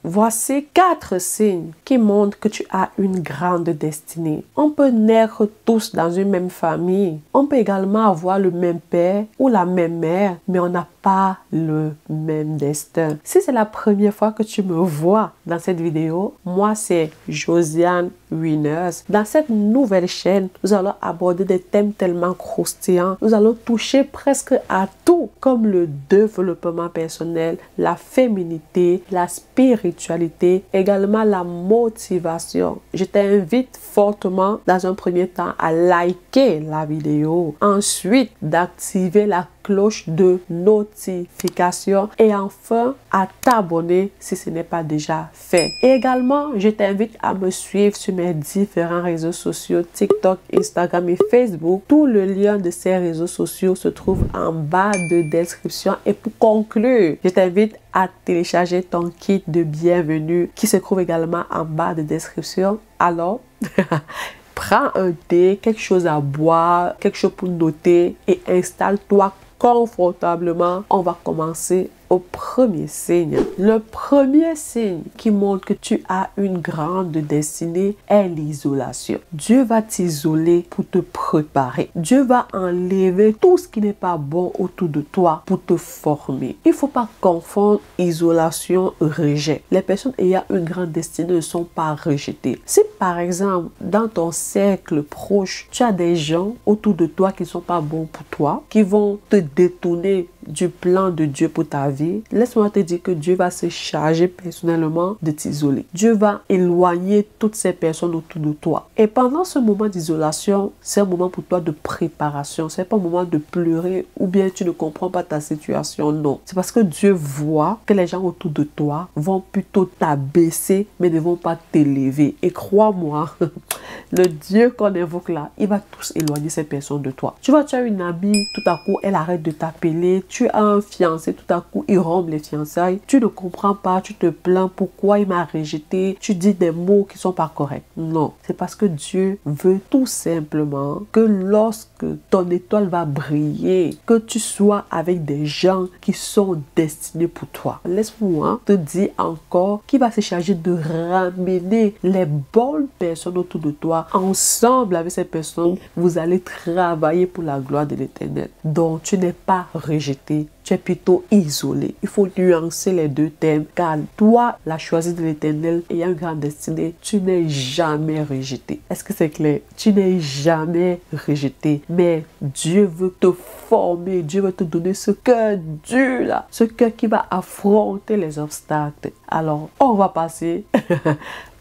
Voici 4 signes qui montrent que tu as une grande destinée. On peut naître tous dans une même famille. On peut également avoir le même père ou la même mère, mais on n'a pas le même destin. Si c'est la première fois que tu me vois dans cette vidéo, moi c'est Josiane Winners. Dans cette nouvelle chaîne, nous allons aborder des thèmes tellement croustillants. Nous allons toucher presque à tout, comme le développement personnel, la féminité, la spiritualité, également la motivation. Je t'invite fortement dans un premier temps à liker la vidéo, ensuite d'activer la cloche de notification et enfin à t'abonner si ce n'est pas déjà fait. Et également, je t'invite à me suivre sur mes différents réseaux sociaux, TikTok, Instagram et Facebook. Tout le lien de ces réseaux sociaux se trouve en bas de description. Et pour conclure, je t'invite à télécharger ton kit de bienvenue qui se trouve également en bas de description. Alors, prends un thé, quelque chose à boire, quelque chose pour noter et installe-toi confortablement. On va commencer au premier signe. Le premier signe qui montre que tu as une grande destinée est l'isolation. Dieu va t'isoler pour te préparer. Dieu va enlever tout ce qui n'est pas bon autour de toi pour te former. Il ne faut pas confondre isolation et rejet. Les personnes ayant une grande destinée ne sont pas rejetées. Si par exemple, dans ton cercle proche, tu as des gens autour de toi qui ne sont pas bons pour toi, qui vont te détourner du plan de Dieu pour ta vie, laisse-moi te dire que Dieu va se charger personnellement de t'isoler. Dieu va éloigner toutes ces personnes autour de toi. Et pendant ce moment d'isolation, c'est un moment pour toi de préparation. C'est pas un moment de pleurer ou bien tu ne comprends pas ta situation. Non. C'est parce que Dieu voit que les gens autour de toi vont plutôt t'abaisser mais ne vont pas t'élever. Et crois-moi, le Dieu qu'on évoque là, il va tous éloigner ces personnes de toi. Tu vois, tu as une amie, tout à coup, elle arrête de t'appeler. Tu as un fiancé, tout à coup, il rompt les fiançailles. Tu ne comprends pas, tu te plains pourquoi il m'a rejeté. Tu dis des mots qui sont pas corrects. Non, c'est parce que Dieu veut tout simplement que lorsque ton étoile va briller, que tu sois avec des gens qui sont destinés pour toi. Laisse-moi te dire encore qu'il va se charger de ramener les bonnes personnes autour de toi. Ensemble avec ces personnes, vous allez travailler pour la gloire de l'Éternel. Donc, tu n'es pas rejeté. Tu es plutôt isolé. Il faut nuancer les deux thèmes car toi, la choisie de l'Éternel ayant une grande destinée, tu n'es jamais rejeté. Est-ce que c'est clair? Tu n'es jamais rejeté. Mais Dieu veut te former. Dieu veut te donner ce cœur dur là. Ce cœur qui va affronter les obstacles. Alors, on va passer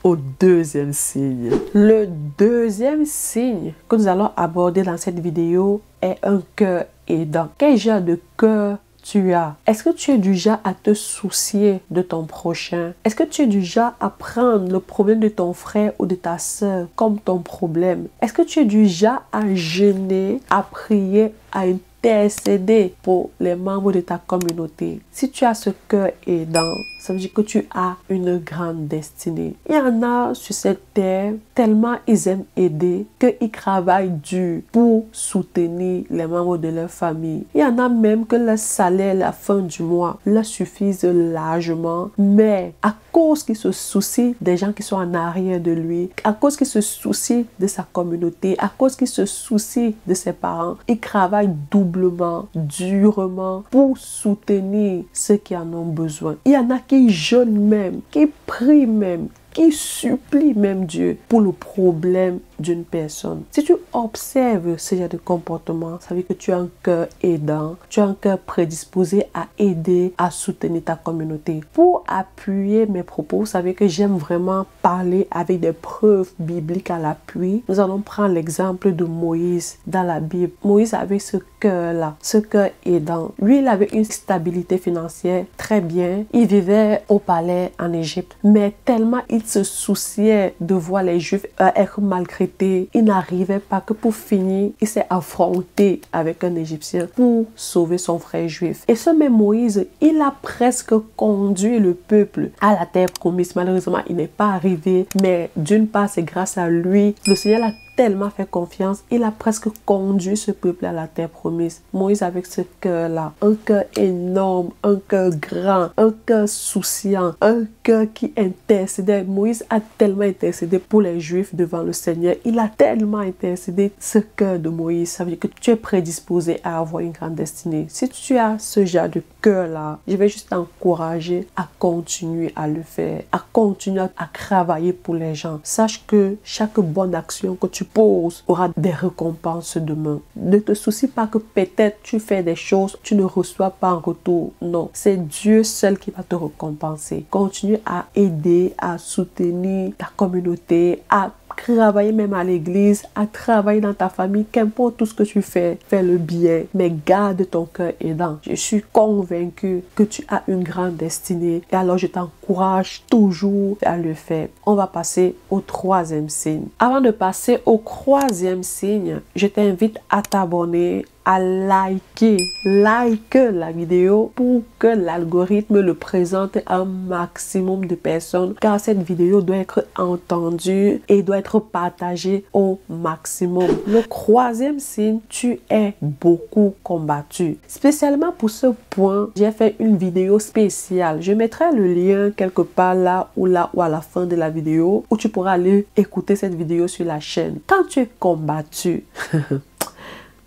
au deuxième signe. Le deuxième signe que nous allons aborder dans cette vidéo est un cœur aidant. Quel genre de cœur tu as? Est-ce que tu es du genre à te soucier de ton prochain? Est-ce que tu es du genre à prendre le problème de ton frère ou de ta soeur comme ton problème? Est-ce que tu es du genre à jeûner, à prier, à intercéder pour les membres de ta communauté? Si tu as ce cœur aidant, ça veut dire que tu as une grande destinée. Il y en a sur cette terre, tellement ils aiment aider qu'ils travaillent dur pour soutenir les membres de leur famille. Il y en a même que le salaire à la fin du mois leur suffise largement, mais à cause qu'il se soucie des gens qui sont en arrière de lui, à cause qu'il se soucie de sa communauté, à cause qu'il se soucie de ses parents, il travaille doublement, durement pour soutenir ceux qui en ont besoin. Il y en a qui jeûnent même, qui prient même, qui supplie même Dieu pour le problème d'une personne. Si tu observes ce genre de comportement, ça veut dire que tu as un cœur aidant, tu as un cœur prédisposé à aider, à soutenir ta communauté. Pour appuyer mes propos, vous savez que j'aime vraiment parler avec des preuves bibliques à l'appui. Nous allons prendre l'exemple de Moïse dans la Bible. Moïse avait ce cœur-là, ce cœur aidant. Lui, il avait une stabilité financière très bien. Il vivait au palais en Égypte, mais tellement il se souciait de voir les Juifs être maltraités, il n'arrivait pas que pour finir, il s'est affronté avec un Égyptien pour sauver son frère juif. Et ce même Moïse, il a presque conduit le peuple à la terre promise. Malheureusement, il n'est pas arrivé, mais d'une part, c'est grâce à lui. Le Seigneur l'a tellement fait confiance, il a presque conduit ce peuple à la terre promise. Moïse avec ce cœur-là, un cœur énorme, un cœur grand, un cœur souciant, un cœur cœur qui intercédait. Moïse a tellement intercédé pour les Juifs devant le Seigneur. Il a tellement intercédé. Ce cœur de Moïse, ça veut dire que tu es prédisposé à avoir une grande destinée. Si tu as ce genre de cœur-là, je vais juste t'encourager à continuer à le faire, à continuer à travailler pour les gens. Sache que chaque bonne action que tu poses aura des récompenses demain. Ne te soucie pas que peut-être tu fais des choses, tu ne reçois pas en retour. Non, c'est Dieu seul qui va te récompenser. Continue à aider, à soutenir ta communauté, à travailler même à l'église, à travailler dans ta famille, qu'importe tout ce que tu fais, fais le bien, mais garde ton cœur aidant. Je suis convaincue que tu as une grande destinée et alors je t'encourage toujours à le faire. On va passer au troisième signe. Avant de passer au troisième signe, je t'invite à t'abonner, à liker la vidéo pour que l'algorithme le présente à un maximum de personnes, car cette vidéo doit être entendue et doit être partagée au maximum. Le troisième signe, tu es beaucoup combattu. Spécialement pour ce point, j'ai fait une vidéo spéciale. Je mettrai le lien quelque part là ou à la fin de la vidéo où tu pourras aller écouter cette vidéo sur la chaîne. Quand tu es combattu,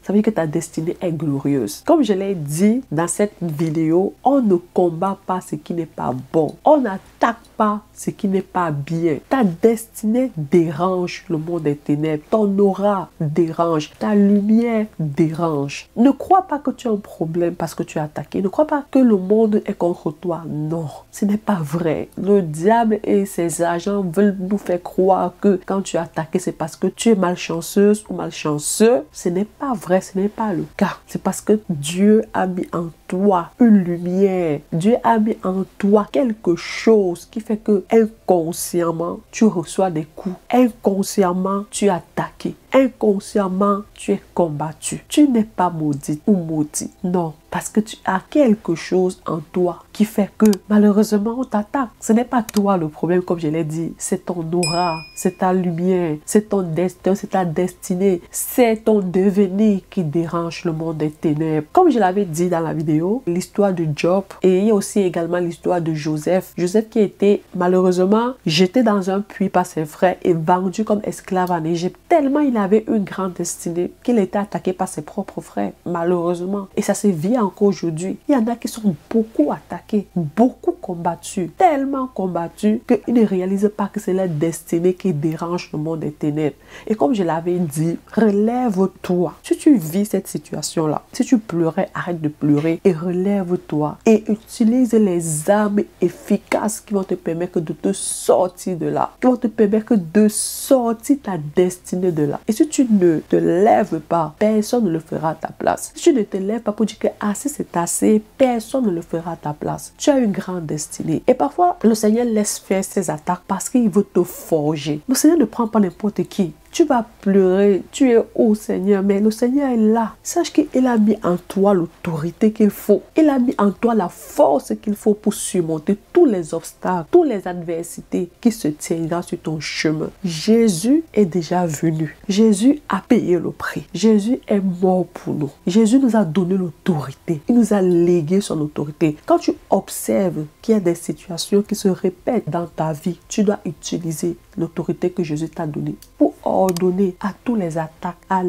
ça veut dire que ta destinée est glorieuse. Comme je l'ai dit dans cette vidéo, on ne combat pas ce qui n'est pas bon. On n'attaque pas ce qui n'est pas bien. Ta destinée dérange le monde des ténèbres. Ton aura dérange. Ta lumière dérange. Ne crois pas que tu as un problème parce que tu es attaqué. Ne crois pas que le monde est contre toi. Non, ce n'est pas vrai. Le diable et ses agents veulent nous faire croire que quand tu es attaqué, c'est parce que tu es malchanceuse ou malchanceux. Ce n'est pas vrai, ce n'est pas le cas. C'est parce que Dieu a mis en toi une lumière. Dieu a mis en toi quelque chose qui fait que inconsciemment, tu reçois des coups. Inconsciemment, tu es attaqué. Inconsciemment, tu es combattu. Tu n'es pas maudit ou maudit. Non, parce que tu as quelque chose en toi qui fait que malheureusement on t'attaque. Ce n'est pas toi le problème, comme je l'ai dit. C'est ton aura, c'est ta lumière, c'est ton destin, c'est ta destinée, c'est ton devenir qui dérange le monde des ténèbres. Comme je l'avais dit dans la vidéo, l'histoire de Job et il y a aussi également l'histoire de Joseph. Joseph qui a été malheureusement jeté dans un puits par ses frères et vendu comme esclave en Égypte. Tellement il avait une grande destinée qu'il était attaqué par ses propres frères, malheureusement. Et ça se vit encore aujourd'hui. Il y en a qui sont beaucoup attaqués, beaucoup combattus, tellement combattus qu'ils ne réalisent pas que c'est leur destinée qui dérange le monde des ténèbres. Et comme je l'avais dit, relève-toi. Si tu vis cette situation-là, si tu pleurais, arrête de pleurer et relève-toi et utilise les armes efficaces qui vont te permettre de te sortir de là, qui vont te permettre de sortir ta destinée de là. Et si tu ne te lèves pas, personne ne le fera à ta place. Si tu ne te lèves pas pour dire que assez c'est assez, personne ne le fera à ta place. Tu as une grande destinée. Et parfois, le Seigneur laisse faire ses attaques parce qu'il veut te forger. Le Seigneur ne prend pas n'importe qui. Tu vas pleurer, tu es au Seigneur, mais le Seigneur est là. Sache qu'il a mis en toi l'autorité qu'il faut. Il a mis en toi la force qu'il faut pour surmonter tous les obstacles, toutes les adversités qui se tiendront sur ton chemin. Jésus est déjà venu. Jésus a payé le prix. Jésus est mort pour nous. Jésus nous a donné l'autorité. Il nous a légué son autorité. Quand tu observes qu'il y a des situations qui se répètent dans ta vie, tu dois utiliser l'autorité que Jésus t'a donnée pour ordonner à tous les attaques, à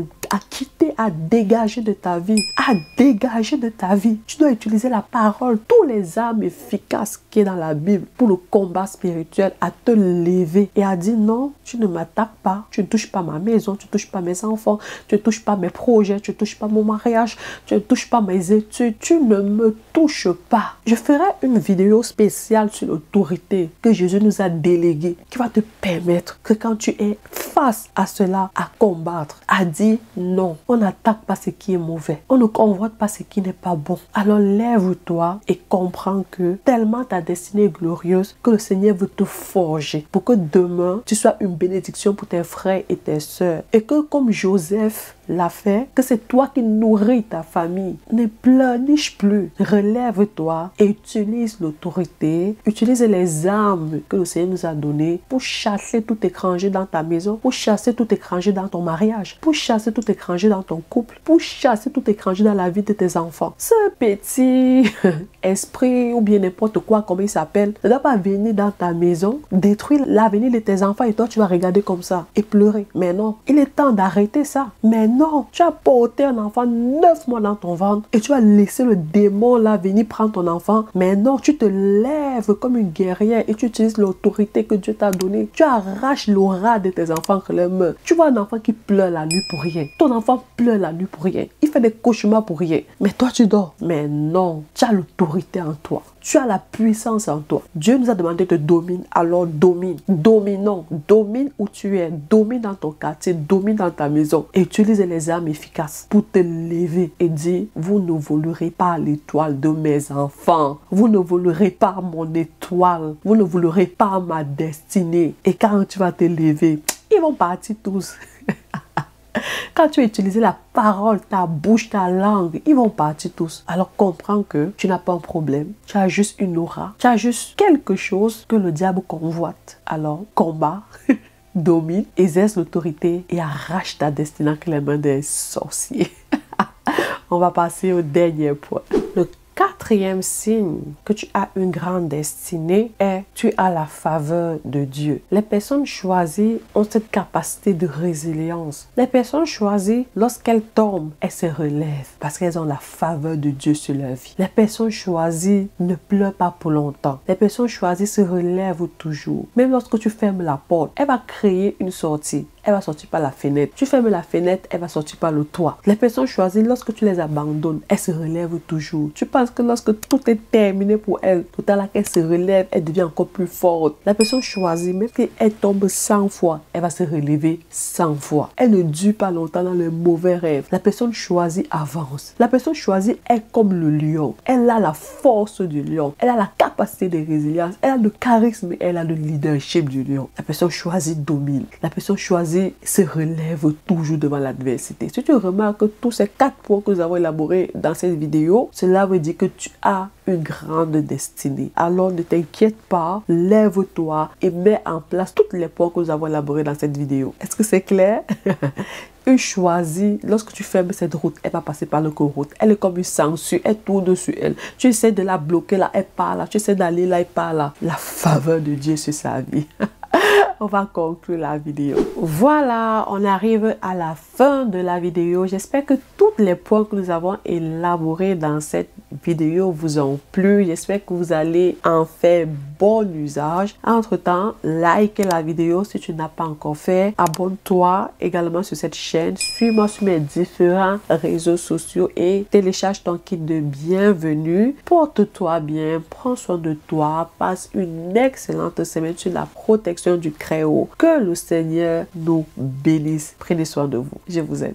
quitter, à dégager de ta vie, à dégager de ta vie. Tu dois utiliser la parole, tous les armes efficaces qui est dans la Bible pour le combat spirituel, à te lever et à dire non, tu ne m'attaques pas, tu ne touches pas ma maison, tu ne touches pas mes enfants, tu ne touches pas mes projets, tu ne touches pas mon mariage, tu ne touches pas mes études, tu ne me touches pas. Je ferai une vidéo spéciale sur l'autorité que Jésus nous a déléguée, qui va te permettre que quand tu es face à cela, à combattre, à dire non, on n'attaque pas ce qui est mauvais, on ne convoite pas ce qui n'est pas bon. Alors lève-toi et comprends que tellement ta destinée est glorieuse que le Seigneur veut te forger pour que demain tu sois une bénédiction pour tes frères et tes sœurs. Et que comme Joseph, l'a fait, que c'est toi qui nourris ta famille. Ne pleurniche plus. Relève-toi et utilise l'autorité, utilise les armes que le Seigneur nous a données pour chasser tout étranger dans ta maison, pour chasser tout étranger dans ton mariage, pour chasser tout étranger dans ton couple, pour chasser tout étranger dans la vie de tes enfants. Ce petit esprit ou bien n'importe quoi, comme il s'appelle, ne doit pas venir dans ta maison, détruire l'avenir de tes enfants et toi tu vas regarder comme ça et pleurer. Mais non, il est temps d'arrêter ça. Mais non, tu as porté un enfant 9 mois dans ton ventre et tu as laissé le démon là venir prendre ton enfant. Mais non, tu te lèves comme une guerrière et tu utilises l'autorité que Dieu t'a donnée. Tu arraches l'aura de tes enfants que les meurt. Tu vois un enfant qui pleure la nuit pour rien. Ton enfant pleure la nuit pour rien. Il fait des cauchemars pour rien. Mais toi tu dors. Mais non, tu as l'autorité en toi. Tu as la puissance en toi. Dieu nous a demandé de dominer, alors domine. Dominons. Domine où tu es. Domine dans ton quartier. Domine dans ta maison. Et utilise les armes efficaces pour te lever et dire, vous ne volerez pas l'étoile de mes enfants. Vous ne volerez pas mon étoile. Vous ne volerez pas ma destinée. Et quand tu vas te lever, ils vont partir tous. Quand tu as utilisé la parole, ta bouche, ta langue, ils vont partir tous. Alors comprends que tu n'as pas un problème. Tu as juste une aura. Tu as juste quelque chose que le diable convoite. Alors combat, domine, exerce l'autorité et arrache ta destinée entre les mains des sorciers. On va passer au dernier point. Le quatrième signe que tu as une grande destinée est tu as la faveur de Dieu. Les personnes choisies ont cette capacité de résilience. Les personnes choisies, lorsqu'elles tombent, elles se relèvent parce qu'elles ont la faveur de Dieu sur leur vie. Les personnes choisies ne pleurent pas pour longtemps. Les personnes choisies se relèvent toujours. Même lorsque tu fermes la porte, elle va créer une sortie. Elle va sortir par la fenêtre. Tu fermes la fenêtre, elle va sortir par le toit. Les personnes choisies, lorsque tu les abandonnes, elles se relèvent toujours. Tu penses que lorsque tout est terminé pour elle, tout à l'heure qu'elle se relève, elle devient encore plus forte. La personne choisie, même si elle tombe 100 fois, elle va se relever 100 fois. Elle ne dure pas longtemps dans les mauvais rêves. La personne choisie avance. La personne choisie est comme le lion. Elle a la force du lion. Elle a la capacité de résilience. Elle a le charisme. Elle a le leadership du lion. La personne choisie domine. La personne choisie se relève toujours devant l'adversité. Si tu remarques tous ces 4 points que nous avons élaborés dans cette vidéo, cela veut dire que tu as une grande destinée. Alors ne t'inquiète pas, lève-toi et mets en place tous les points que nous avons élaborés dans cette vidéo. Est-ce que c'est clair? Une choisie, lorsque tu fermes cette route, elle va passer par le route. Elle est comme une censure, elle tourne dessus elle. Tu essaies de la bloquer là, elle part là. Tu essaies d'aller là, elle part là. La faveur de Dieu sur sa vie. On va conclure la vidéo. Voilà, on arrive à la fin de la vidéo. J'espère que tous les points que nous avons élaborés dans cette vidéo vous ont plu. J'espère que vous allez en faire bon usage. Entre-temps, like la vidéo si tu n'as pas encore fait. Abonne-toi également sur cette chaîne. Suis-moi sur mes différents réseaux sociaux et télécharge ton kit de bienvenue. Porte-toi bien, prends soin de toi, passe une excellente semaine sur la protection du Très-Haut. Que le Seigneur nous bénisse. Prenez soin de vous. Je vous aime.